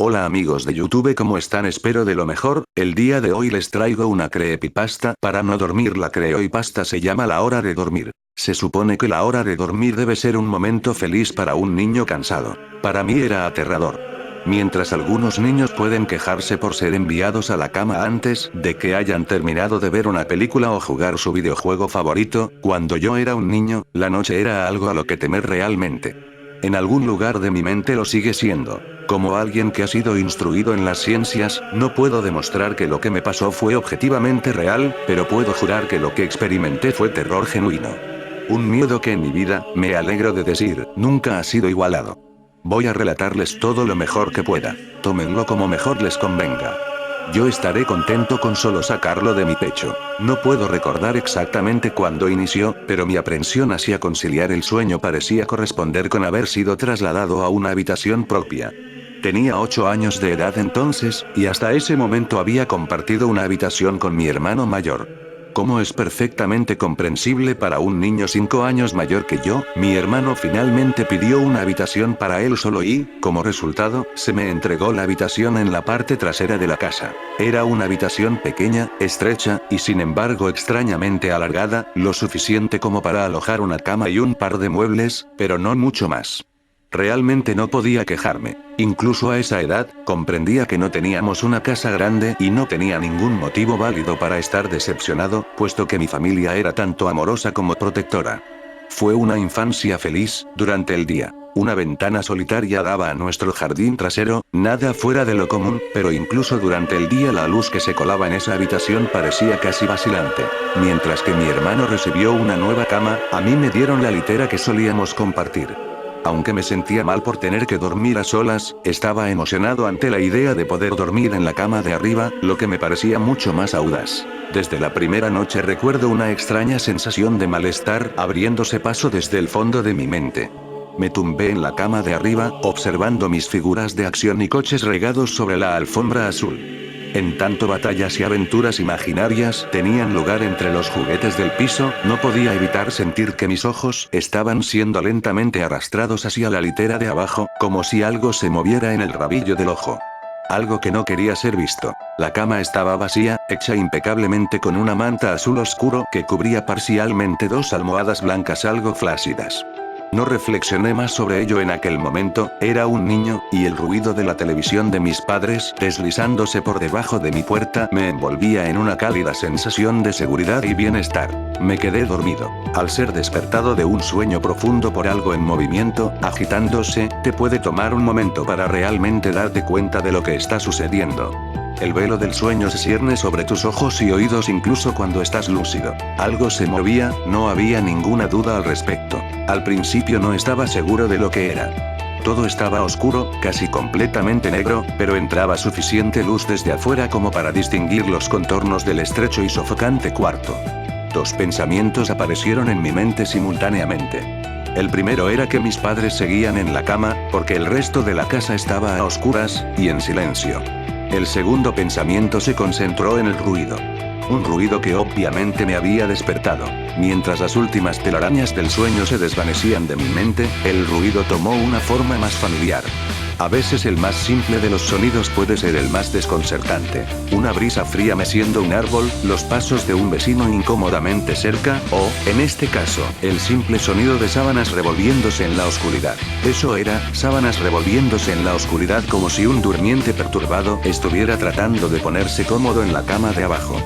Hola amigos de YouTube, ¿cómo están? Espero de lo mejor. El día de hoy les traigo una creepypasta para no dormir. La creepypasta se llama La hora de dormir. Se supone que la hora de dormir debe ser un momento feliz para un niño cansado. Para mí era aterrador. Mientras algunos niños pueden quejarse por ser enviados a la cama antes de que hayan terminado de ver una película o jugar su videojuego favorito, cuando yo era un niño, la noche era algo a lo que temer realmente. En algún lugar de mi mente lo sigue siendo. Como alguien que ha sido instruido en las ciencias, no puedo demostrar que lo que me pasó fue objetivamente real, pero puedo jurar que lo que experimenté fue terror genuino. Un miedo que en mi vida, me alegro de decir, nunca ha sido igualado. Voy a relatarles todo lo mejor que pueda. Tómenlo como mejor les convenga. Yo estaré contento con solo sacarlo de mi pecho. No puedo recordar exactamente cuándo inició, pero mi aprensión hacia conciliar el sueño parecía corresponder con haber sido trasladado a una habitación propia. Tenía 8 años de edad entonces, y hasta ese momento había compartido una habitación con mi hermano mayor. Como es perfectamente comprensible para un niño 5 años mayor que yo, mi hermano finalmente pidió una habitación para él solo y, como resultado, se me entregó la habitación en la parte trasera de la casa. Era una habitación pequeña, estrecha, y sin embargo extrañamente alargada, lo suficiente como para alojar una cama y un par de muebles, pero no mucho más. Realmente no podía quejarme. Incluso a esa edad, comprendía que no teníamos una casa grande y no tenía ningún motivo válido para estar decepcionado, puesto que mi familia era tanto amorosa como protectora. Fue una infancia feliz. Durante el día, una ventana solitaria daba a nuestro jardín trasero, nada fuera de lo común, pero incluso durante el día la luz que se colaba en esa habitación parecía casi vacilante. Mientras que mi hermano recibió una nueva cama, a mí me dieron la litera que solíamos compartir. Aunque me sentía mal por tener que dormir a solas, estaba emocionado ante la idea de poder dormir en la cama de arriba, lo que me parecía mucho más audaz. Desde la primera noche recuerdo una extraña sensación de malestar abriéndose paso desde el fondo de mi mente. Me tumbé en la cama de arriba, observando mis figuras de acción y coches regados sobre la alfombra azul. En tanto batallas y aventuras imaginarias tenían lugar entre los juguetes del piso, no podía evitar sentir que mis ojos estaban siendo lentamente arrastrados hacia la litera de abajo, como si algo se moviera en el rabillo del ojo. Algo que no quería ser visto. La cama estaba vacía, hecha impecablemente con una manta azul oscuro que cubría parcialmente 2 almohadas blancas algo flácidas. No reflexioné más sobre ello en aquel momento, era un niño, y el ruido de la televisión de mis padres deslizándose por debajo de mi puerta me envolvía en una cálida sensación de seguridad y bienestar. Me quedé dormido. Al ser despertado de un sueño profundo por algo en movimiento, agitándose, te puede tomar un momento para realmente darte cuenta de lo que está sucediendo. El velo del sueño se cierne sobre tus ojos y oídos incluso cuando estás lúcido. Algo se movía, no había ninguna duda al respecto. Al principio no estaba seguro de lo que era. Todo estaba oscuro, casi completamente negro, pero entraba suficiente luz desde afuera como para distinguir los contornos del estrecho y sofocante cuarto. 2 pensamientos aparecieron en mi mente simultáneamente. El primero era que mis padres seguían en la cama, porque el resto de la casa estaba a oscuras, y en silencio. El segundo pensamiento se concentró en el ruido. Un ruido que obviamente me había despertado. Mientras las últimas telarañas del sueño se desvanecían de mi mente, el ruido tomó una forma más familiar. A veces el más simple de los sonidos puede ser el más desconcertante. Una brisa fría meciendo un árbol, los pasos de un vecino incómodamente cerca, o, en este caso, el simple sonido de sábanas revolviéndose en la oscuridad. Eso era, sábanas revolviéndose en la oscuridad como si un durmiente perturbado estuviera tratando de ponerse cómodo en la cama de abajo.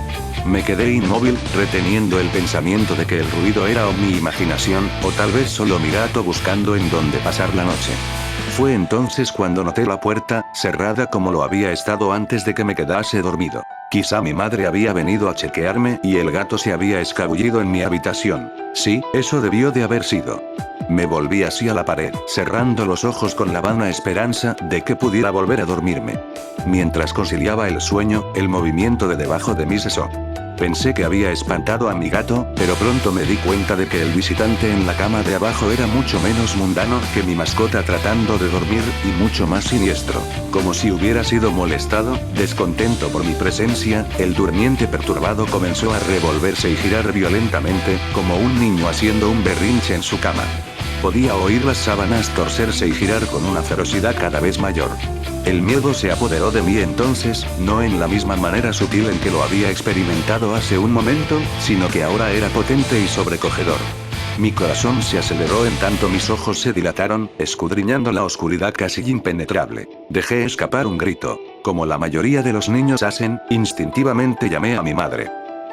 Me quedé inmóvil, reteniendo el pensamiento de que el ruido era o mi imaginación, o tal vez solo mi gato buscando en dónde pasar la noche. Fue entonces cuando noté la puerta, cerrada como lo había estado antes de que me quedase dormido. Quizá mi madre había venido a chequearme y el gato se había escabullido en mi habitación. Sí, eso debió de haber sido. Me volví hacia la pared, cerrando los ojos con la vana esperanza de que pudiera volver a dormirme. Mientras conciliaba el sueño, el movimiento de debajo de mí cesó. Pensé que había espantado a mi gato, pero pronto me di cuenta de que el visitante en la cama de abajo era mucho menos mundano que mi mascota tratando de dormir, y mucho más siniestro. Como si hubiera sido molestado, descontento por mi presencia, el durmiente perturbado comenzó a revolverse y girar violentamente, como un niño haciendo un berrinche en su cama. Podía oír las sábanas torcerse y girar con una ferocidad cada vez mayor. El miedo se apoderó de mí entonces, no en la misma manera sutil en que lo había experimentado hace un momento, sino que ahora era potente y sobrecogedor. Mi corazón se aceleró en tanto mis ojos se dilataron, escudriñando la oscuridad casi impenetrable. Dejé escapar un grito. Como la mayoría de los niños hacen, instintivamente llamé a mi madre.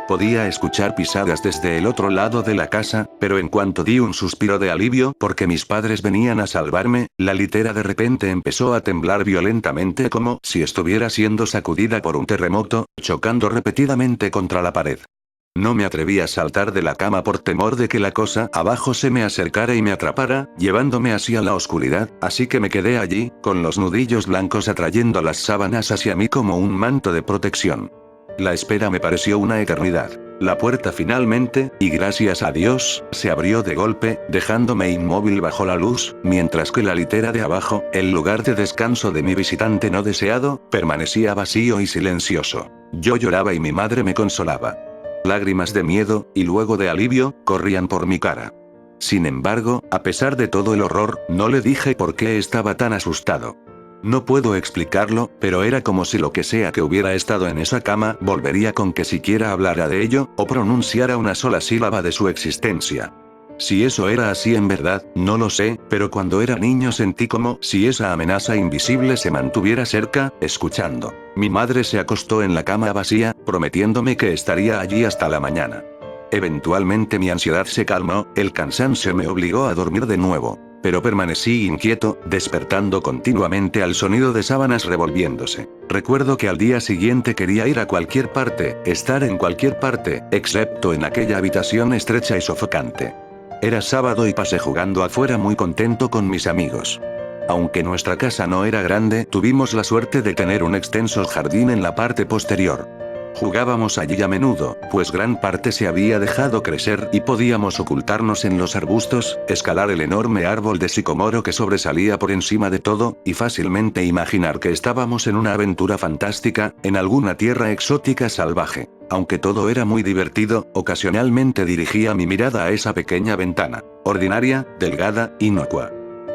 Podía escuchar pisadas desde el otro lado de la casa, pero en cuanto di un suspiro de alivio porque mis padres venían a salvarme, la litera de repente empezó a temblar violentamente como si estuviera siendo sacudida por un terremoto, chocando repetidamente contra la pared. No me atreví a saltar de la cama por temor de que la cosa abajo se me acercara y me atrapara, llevándome hacia la oscuridad, así que me quedé allí, con los nudillos blancos atrayendo las sábanas hacia mí como un manto de protección. La espera me pareció una eternidad. La puerta finalmente, y gracias a Dios, se abrió de golpe, dejándome inmóvil bajo la luz, mientras que la litera de abajo, el lugar de descanso de mi visitante no deseado, permanecía vacío y silencioso. Yo lloraba y mi madre me consolaba. Lágrimas de miedo, y luego de alivio, corrían por mi cara. Sin embargo, a pesar de todo el horror, no le dije por qué estaba tan asustado. No puedo explicarlo, pero era como si lo que sea que hubiera estado en esa cama volvería con que siquiera hablara de ello, o pronunciara una sola sílaba de su existencia. Si eso era así en verdad, no lo sé, pero cuando era niño sentí como si esa amenaza invisible se mantuviera cerca, escuchando. Mi madre se acostó en la cama vacía, prometiéndome que estaría allí hasta la mañana. Eventualmente mi ansiedad se calmó, el cansancio me obligó a dormir de nuevo. Pero permanecí inquieto, despertando continuamente al sonido de sábanas revolviéndose. Recuerdo que al día siguiente quería ir a cualquier parte, estar en cualquier parte, excepto en aquella habitación estrecha y sofocante. Era sábado y pasé jugando afuera muy contento con mis amigos. Aunque nuestra casa no era grande, tuvimos la suerte de tener un extenso jardín en la parte posterior. Jugábamos allí a menudo, pues gran parte se había dejado crecer y podíamos ocultarnos en los arbustos, escalar el enorme árbol de sicomoro que sobresalía por encima de todo, y fácilmente imaginar que estábamos en una aventura fantástica, en alguna tierra exótica salvaje. Aunque todo era muy divertido, ocasionalmente dirigía mi mirada a esa pequeña ventana, ordinaria, delgada, inocua.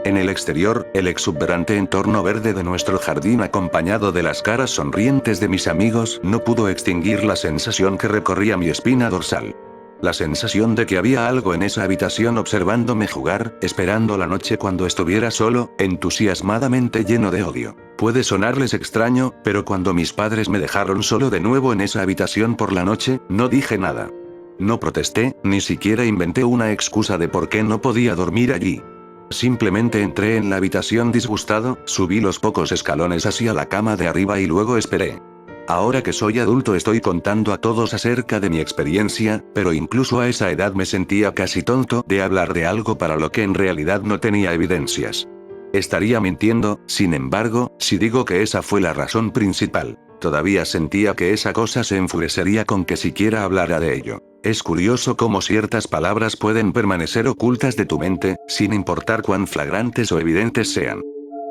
En el exterior, el exuberante entorno verde de nuestro jardín acompañado de las caras sonrientes de mis amigos no pudo extinguir la sensación que recorría mi espina dorsal. La sensación de que había algo en esa habitación observándome jugar, esperando la noche cuando estuviera solo, entusiasmadamente lleno de odio. Puede sonarles extraño, pero cuando mis padres me dejaron solo de nuevo en esa habitación por la noche, no dije nada. No protesté, ni siquiera inventé una excusa de por qué no podía dormir allí. Simplemente entré en la habitación disgustado, subí los pocos escalones hacia la cama de arriba y luego esperé. Ahora que soy adulto estoy contando a todos acerca de mi experiencia, pero incluso a esa edad me sentía casi tonto de hablar de algo para lo que en realidad no tenía evidencias. Estaría mintiendo, sin embargo, si digo que esa fue la razón principal. Todavía sentía que esa cosa se enfurecería con que siquiera hablara de ello. Es curioso cómo ciertas palabras pueden permanecer ocultas de tu mente, sin importar cuán flagrantes o evidentes sean.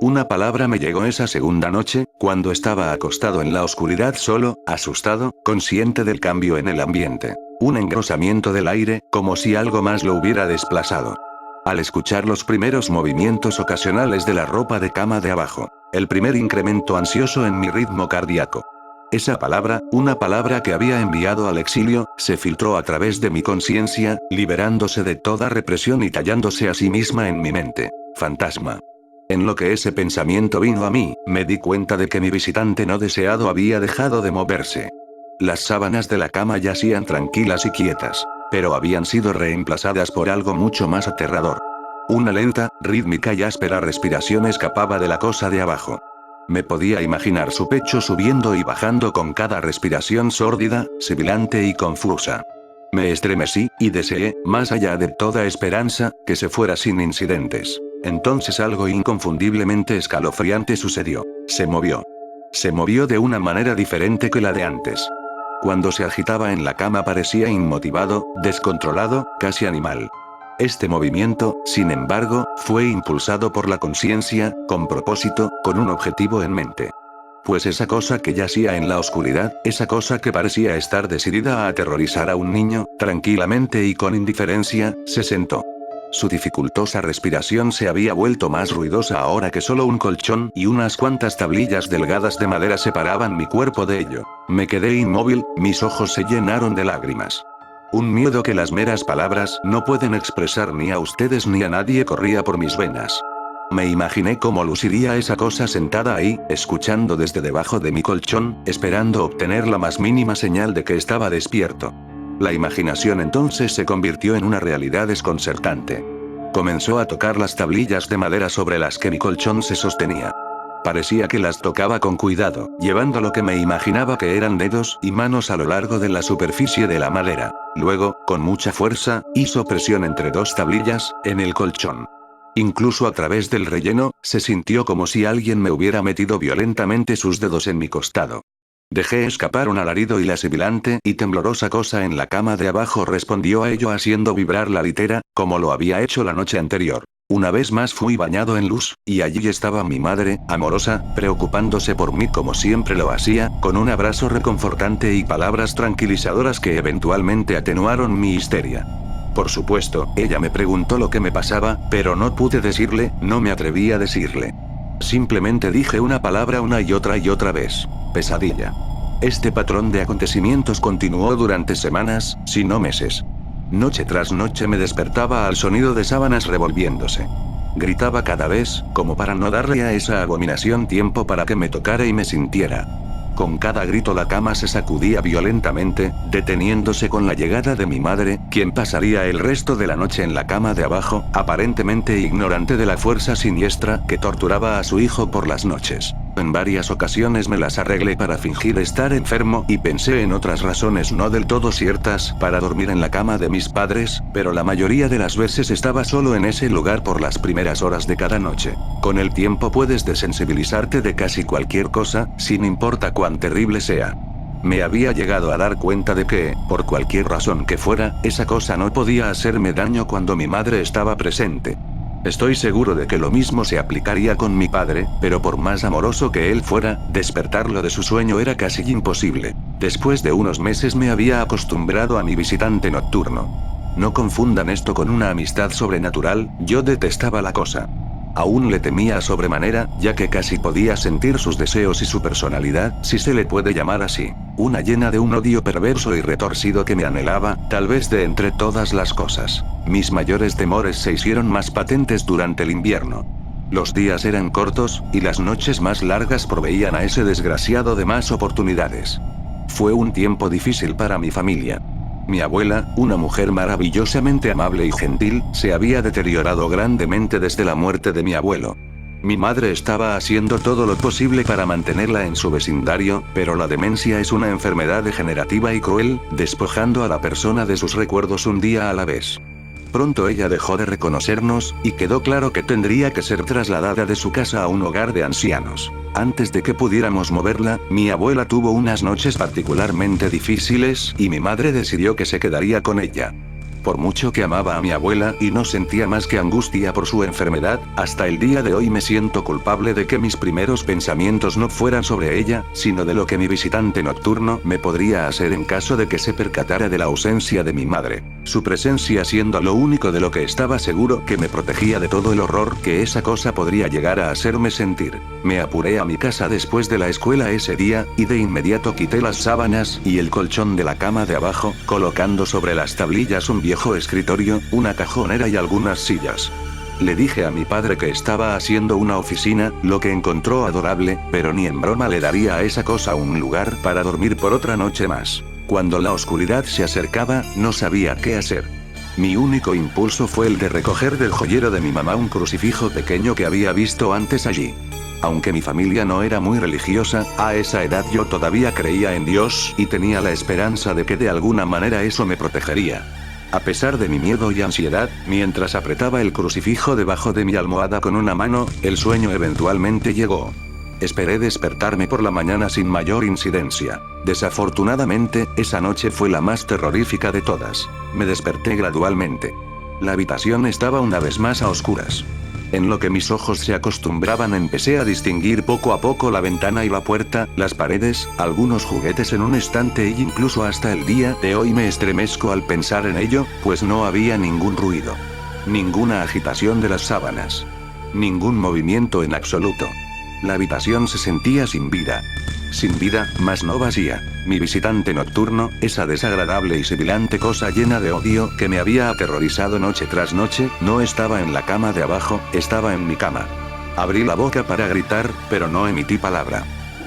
Una palabra me llegó esa segunda noche, cuando estaba acostado en la oscuridad solo, asustado, consciente del cambio en el ambiente. Un engrosamiento del aire, como si algo más lo hubiera desplazado. Al escuchar los primeros movimientos ocasionales de la ropa de cama de abajo, el primer incremento ansioso en mi ritmo cardíaco. Esa palabra, una palabra que había enviado al exilio, se filtró a través de mi conciencia, liberándose de toda represión y tallándose a sí misma en mi mente. Fantasma. En lo que ese pensamiento vino a mí, me di cuenta de que mi visitante no deseado había dejado de moverse. Las sábanas de la cama yacían tranquilas y quietas, pero habían sido reemplazadas por algo mucho más aterrador. Una lenta, rítmica y áspera respiración escapaba de la cosa de abajo. Me podía imaginar su pecho subiendo y bajando con cada respiración sórdida, sibilante y confusa. Me estremecí, y deseé, más allá de toda esperanza, que se fuera sin incidentes. Entonces algo inconfundiblemente escalofriante sucedió. Se movió. Se movió de una manera diferente que la de antes. Cuando se agitaba en la cama parecía inmotivado, descontrolado, casi animal. Este movimiento, sin embargo, fue impulsado por la conciencia, con propósito, con un objetivo en mente. Pues esa cosa que yacía en la oscuridad, esa cosa que parecía estar decidida a aterrorizar a un niño, tranquilamente y con indiferencia, se sentó. Su dificultosa respiración se había vuelto más ruidosa ahora que solo un colchón y unas cuantas tablillas delgadas de madera separaban mi cuerpo de ello. Me quedé inmóvil, mis ojos se llenaron de lágrimas. Un miedo que las meras palabras no pueden expresar ni a ustedes ni a nadie corría por mis venas. Me imaginé cómo luciría esa cosa sentada ahí, escuchando desde debajo de mi colchón, esperando obtener la más mínima señal de que estaba despierto. La imaginación entonces se convirtió en una realidad desconcertante. Comenzó a tocar las tablillas de madera sobre las que mi colchón se sostenía. Parecía que las tocaba con cuidado, llevando lo que me imaginaba que eran dedos y manos a lo largo de la superficie de la madera. Luego, con mucha fuerza, hizo presión entre dos tablillas, en el colchón. Incluso a través del relleno, se sintió como si alguien me hubiera metido violentamente sus dedos en mi costado. Dejé escapar un alarido y la sibilante y temblorosa cosa en la cama de abajo respondió a ello haciendo vibrar la litera, como lo había hecho la noche anterior. Una vez más fui bañado en luz, y allí estaba mi madre, amorosa, preocupándose por mí como siempre lo hacía, con un abrazo reconfortante y palabras tranquilizadoras que eventualmente atenuaron mi histeria. Por supuesto, ella me preguntó lo que me pasaba, pero no pude decirle, no me atreví a decirle. Simplemente dije una palabra una y otra vez. Pesadilla. Este patrón de acontecimientos continuó durante semanas, si no meses. Noche tras noche me despertaba al sonido de sábanas revolviéndose. Gritaba cada vez, como para no darle a esa abominación tiempo para que me tocara y me sintiera. Con cada grito la cama se sacudía violentamente, deteniéndose con la llegada de mi madre, quien pasaría el resto de la noche en la cama de abajo, aparentemente ignorante de la fuerza siniestra que torturaba a su hijo por las noches. En varias ocasiones me las arreglé para fingir estar enfermo y pensé en otras razones no del todo ciertas para dormir en la cama de mis padres, pero la mayoría de las veces estaba solo en ese lugar por las primeras horas de cada noche. Con el tiempo puedes desensibilizarte de casi cualquier cosa, sin importar cuán terrible sea. Me había llegado a dar cuenta de que, por cualquier razón que fuera, esa cosa no podía hacerme daño cuando mi madre estaba presente. Estoy seguro de que lo mismo se aplicaría con mi padre, pero por más amoroso que él fuera, despertarlo de su sueño era casi imposible. Después de unos meses me había acostumbrado a mi visitante nocturno. No confundan esto con una amistad sobrenatural, yo detestaba la cosa. Aún le temía sobremanera, ya que casi podía sentir sus deseos y su personalidad, si se le puede llamar así. Una llena de un odio perverso y retorcido que me anhelaba, tal vez de entre todas las cosas. Mis mayores temores se hicieron más patentes durante el invierno. Los días eran cortos, y las noches más largas proveían a ese desgraciado de más oportunidades. Fue un tiempo difícil para mi familia. Mi abuela, una mujer maravillosamente amable y gentil, se había deteriorado grandemente desde la muerte de mi abuelo. Mi madre estaba haciendo todo lo posible para mantenerla en su vecindario, pero la demencia es una enfermedad degenerativa y cruel, despojando a la persona de sus recuerdos un día a la vez. Pronto ella dejó de reconocernos, y quedó claro que tendría que ser trasladada de su casa a un hogar de ancianos. Antes de que pudiéramos moverla, mi abuela tuvo unas noches particularmente difíciles, y mi madre decidió que se quedaría con ella. Por mucho que amaba a mi abuela y no sentía más que angustia por su enfermedad, hasta el día de hoy me siento culpable de que mis primeros pensamientos no fueran sobre ella, sino de lo que mi visitante nocturno me podría hacer en caso de que se percatara de la ausencia de mi madre. Su presencia siendo lo único de lo que estaba seguro que me protegía de todo el horror que esa cosa podría llegar a hacerme sentir. Me apuré a mi casa después de la escuela ese día, y de inmediato quité las sábanas y el colchón de la cama de abajo, colocando sobre las tablillas un viejo escritorio, una cajonera y algunas sillas. Le dije a mi padre que estaba haciendo una oficina, lo que encontró adorable, pero ni en broma le daría a esa cosa un lugar para dormir por otra noche más. Cuando la oscuridad se acercaba, no sabía qué hacer. Mi único impulso fue el de recoger del joyero de mi mamá un crucifijo pequeño que había visto antes allí. Aunque mi familia no era muy religiosa, a esa edad yo todavía creía en Dios y tenía la esperanza de que de alguna manera eso me protegería. A pesar de mi miedo y ansiedad, mientras apretaba el crucifijo debajo de mi almohada con una mano, el sueño eventualmente llegó. Esperé despertarme por la mañana sin mayor incidencia. Desafortunadamente, esa noche fue la más terrorífica de todas. Me desperté gradualmente. La habitación estaba una vez más a oscuras. En lo que mis ojos se acostumbraban empecé a distinguir poco a poco la ventana y la puerta, las paredes, algunos juguetes en un estante y incluso hasta el día de hoy me estremezco al pensar en ello, pues no había ningún ruido. Ninguna agitación de las sábanas. Ningún movimiento en absoluto. La habitación se sentía sin vida. Sin vida, mas no vacía. Mi visitante nocturno, esa desagradable y sibilante cosa llena de odio que me había aterrorizado noche tras noche, no estaba en la cama de abajo, estaba en mi cama. Abrí la boca para gritar, pero no emití palabra.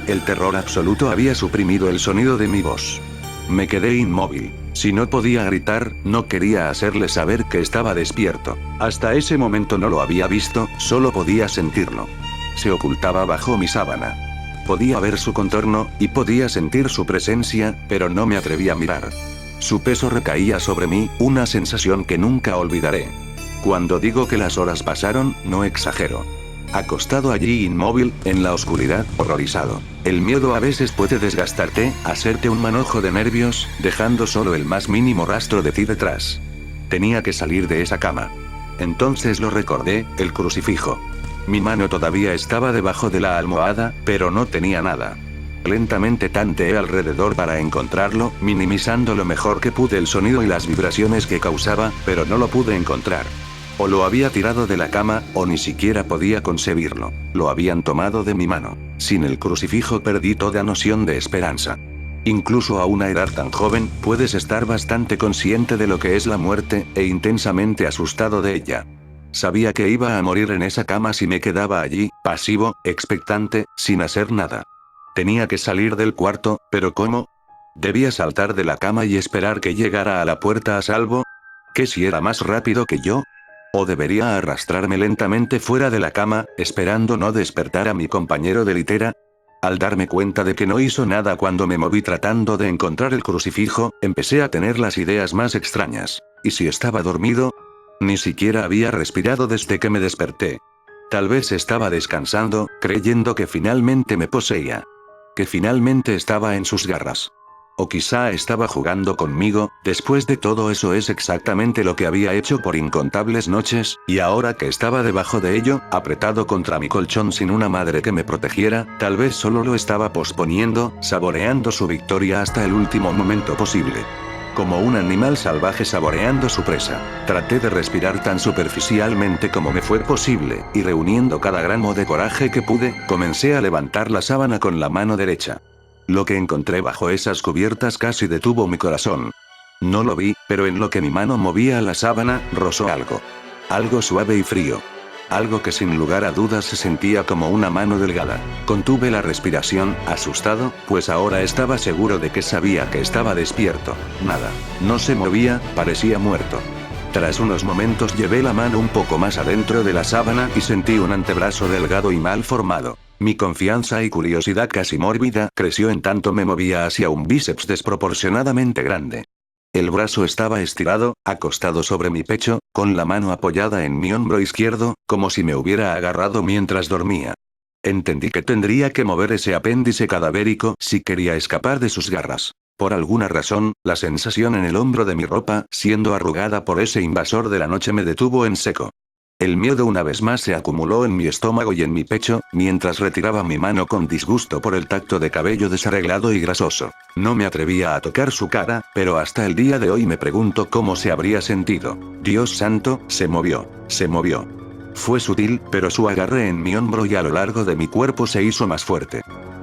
El terror absoluto había suprimido el sonido de mi voz. Me quedé inmóvil. Si no podía gritar, no quería hacerle saber que estaba despierto. Hasta ese momento no lo había visto, solo podía sentirlo. Se ocultaba bajo mi sábana. Podía ver su contorno, y podía sentir su presencia, pero no me atreví a mirar. Su peso recaía sobre mí, una sensación que nunca olvidaré. Cuando digo que las horas pasaron, no exagero. Acostado allí inmóvil, en la oscuridad, horrorizado. El miedo a veces puede desgastarte, hacerte un manojo de nervios, dejando solo el más mínimo rastro de ti detrás. Tenía que salir de esa cama. Entonces lo recordé, el crucifijo. Mi mano todavía estaba debajo de la almohada, pero no tenía nada. Lentamente tanteé alrededor para encontrarlo, minimizando lo mejor que pude el sonido y las vibraciones que causaba, pero no lo pude encontrar. O lo había tirado de la cama, o ni siquiera podía concebirlo. Lo habían tomado de mi mano. Sin el crucifijo perdí toda noción de esperanza. Incluso a una edad tan joven, puedes estar bastante consciente de lo que es la muerte, e intensamente asustado de ella. Sabía que iba a morir en esa cama si me quedaba allí, pasivo, expectante, sin hacer nada. Tenía que salir del cuarto, pero ¿cómo? ¿Debía saltar de la cama y esperar que llegara a la puerta a salvo? ¿Qué si era más rápido que yo? ¿O debería arrastrarme lentamente fuera de la cama, esperando no despertar a mi compañero de litera? Al darme cuenta de que no hizo nada cuando me moví tratando de encontrar el crucifijo, empecé a tener las ideas más extrañas. ¿Y si estaba dormido? Ni siquiera había respirado desde que me desperté. Tal vez estaba descansando, creyendo que finalmente me poseía. Que finalmente estaba en sus garras. O quizá estaba jugando conmigo. Después de todo eso es exactamente lo que había hecho por incontables noches, y ahora que estaba debajo de ello, apretado contra mi colchón sin una madre que me protegiera, tal vez solo lo estaba posponiendo, saboreando su victoria hasta el último momento posible. Como un animal salvaje saboreando su presa. Traté de respirar tan superficialmente como me fue posible, y reuniendo cada gramo de coraje que pude, comencé a levantar la sábana con la mano derecha. Lo que encontré bajo esas cubiertas casi detuvo mi corazón. No lo vi, pero en lo que mi mano movía la sábana, rozó algo. Algo suave y frío. Algo que sin lugar a dudas se sentía como una mano delgada. Contuve la respiración, asustado, pues ahora estaba seguro de que sabía que estaba despierto. Nada. No se movía, parecía muerto. Tras unos momentos llevé la mano un poco más adentro de la sábana y sentí un antebrazo delgado y mal formado. Mi confianza y curiosidad casi mórbida creció en tanto me movía hacia un bíceps desproporcionadamente grande. El brazo estaba estirado, acostado sobre mi pecho, con la mano apoyada en mi hombro izquierdo, como si me hubiera agarrado mientras dormía. Entendí que tendría que mover ese apéndice cadavérico si quería escapar de sus garras. Por alguna razón, la sensación en el hombro de mi ropa, siendo arrugada por ese invasor de la noche, me detuvo en seco. El miedo una vez más se acumuló en mi estómago y en mi pecho, mientras retiraba mi mano con disgusto por el tacto de cabello desarreglado y grasoso. No me atrevía a tocar su cara, pero hasta el día de hoy me pregunto cómo se habría sentido. Dios santo, se movió. Se movió. Fue sutil, pero su agarre en mi hombro y a lo largo de mi cuerpo se hizo más fuerte.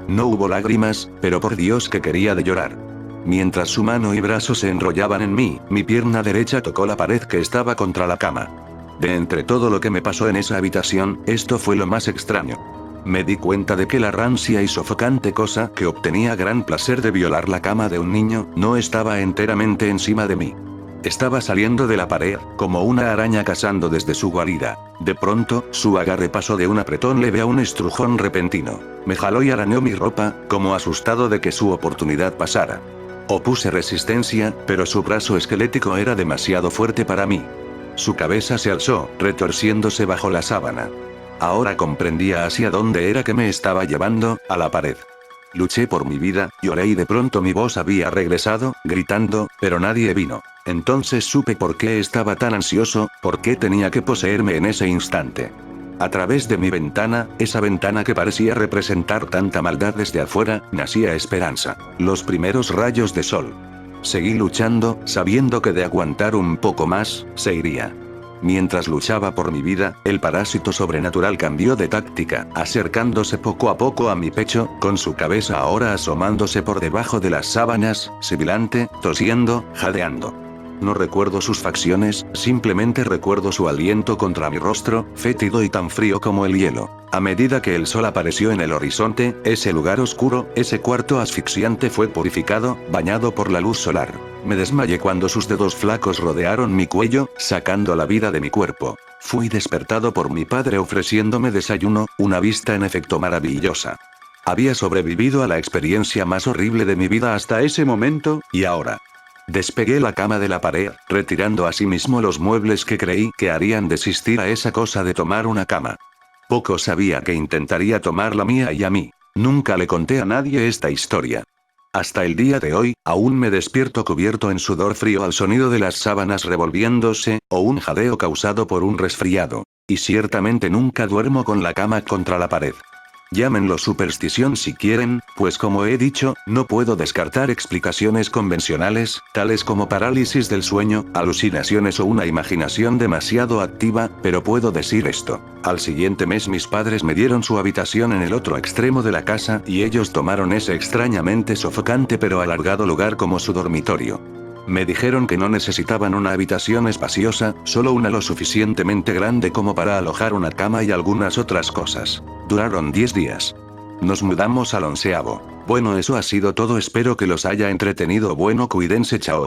No hubo lágrimas, pero por Dios que quería de llorar. Mientras su mano y brazo se enrollaban en mí, mi pierna derecha tocó la pared que estaba contra la cama. De entre todo lo que me pasó en esa habitación, esto fue lo más extraño. Me di cuenta de que la rancia y sofocante cosa que obtenía gran placer de violar la cama de un niño, no estaba enteramente encima de mí. Estaba saliendo de la pared, como una araña cazando desde su guarida. De pronto, su agarre pasó de un apretón leve a un estrujón repentino. Me jaló y arañó mi ropa, como asustado de que su oportunidad pasara. Opuse resistencia, pero su brazo esquelético era demasiado fuerte para mí. Su cabeza se alzó, retorciéndose bajo la sábana. Ahora comprendía hacia dónde era que me estaba llevando, a la pared. Luché por mi vida, lloré y de pronto mi voz había regresado, gritando, pero nadie vino. Entonces supe por qué estaba tan ansioso, por qué tenía que poseerme en ese instante. A través de mi ventana, esa ventana que parecía representar tanta maldad desde afuera, nacía esperanza. Los primeros rayos de sol. Seguí luchando, sabiendo que de aguantar un poco más, se iría. Mientras luchaba por mi vida, el parásito sobrenatural cambió de táctica, acercándose poco a poco a mi pecho, con su cabeza ahora asomándose por debajo de las sábanas, sibilante, tosiendo, jadeando. No recuerdo sus facciones, simplemente recuerdo su aliento contra mi rostro, fétido y tan frío como el hielo. A medida que el sol apareció en el horizonte, ese lugar oscuro, ese cuarto asfixiante fue purificado, bañado por la luz solar. Me desmayé cuando sus dedos flacos rodearon mi cuello, sacando la vida de mi cuerpo. Fui despertado por mi padre ofreciéndome desayuno, una vista en efecto maravillosa. Había sobrevivido a la experiencia más horrible de mi vida hasta ese momento, y ahora. Despegué la cama de la pared, retirando asimismo los muebles que creí que harían desistir a esa cosa de tomar una cama. Poco sabía que intentaría tomar la mía y a mí. Nunca le conté a nadie esta historia. Hasta el día de hoy, aún me despierto cubierto en sudor frío al sonido de las sábanas revolviéndose, o un jadeo causado por un resfriado. Y ciertamente nunca duermo con la cama contra la pared. Llámenlo superstición si quieren, pues como he dicho, no puedo descartar explicaciones convencionales, tales como parálisis del sueño, alucinaciones o una imaginación demasiado activa, pero puedo decir esto. Al siguiente mes mis padres me dieron su habitación en el otro extremo de la casa y ellos tomaron ese extrañamente sofocante pero alargado lugar como su dormitorio. Me dijeron que no necesitaban una habitación espaciosa, solo una lo suficientemente grande como para alojar una cama y algunas otras cosas. Duraron 10 días. Nos mudamos al 11º. Bueno, eso ha sido todo, espero que los haya entretenido. Bueno, cuídense, chao.